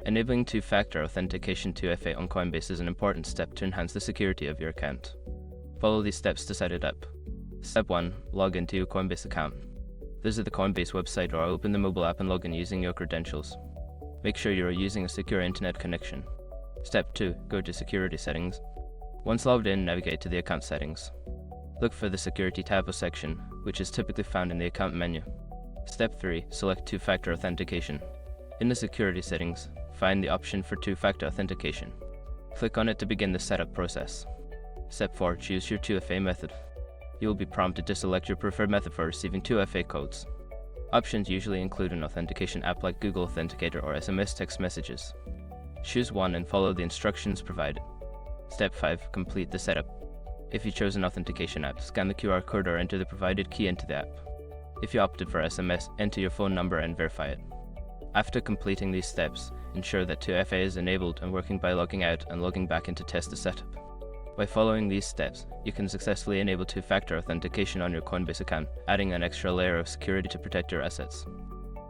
Enabling two-factor authentication 2FA on Coinbase is an important step to enhance the security of your account. Follow these steps to set it up. Step 1. Log into your Coinbase account. Visit the Coinbase website or open the mobile app and log in using your credentials. Make sure you are using a secure internet connection. Step 2. Go to Security Settings. Once logged in, navigate to the Account Settings. Look for the Security tab or section, which is typically found in the Account menu. Step 3. Select Two-Factor Authentication. In the Security Settings, find the option for Two-Factor Authentication. Click on it to begin the setup process. Step 4. Choose your 2FA method. You will be prompted to select your preferred method for receiving 2FA codes. Options usually include an authentication app like Google Authenticator or SMS text messages. Choose one and follow the instructions provided. Step 5. Complete the setup. If you chose an authentication app, scan the QR code or enter the provided key into the app. If you opted for SMS, enter your phone number and verify it. After completing these steps, ensure that 2FA is enabled and working by logging out and logging back in to test the setup. By following these steps, you can successfully enable two-factor authentication on your Coinbase account, adding an extra layer of security to protect your assets.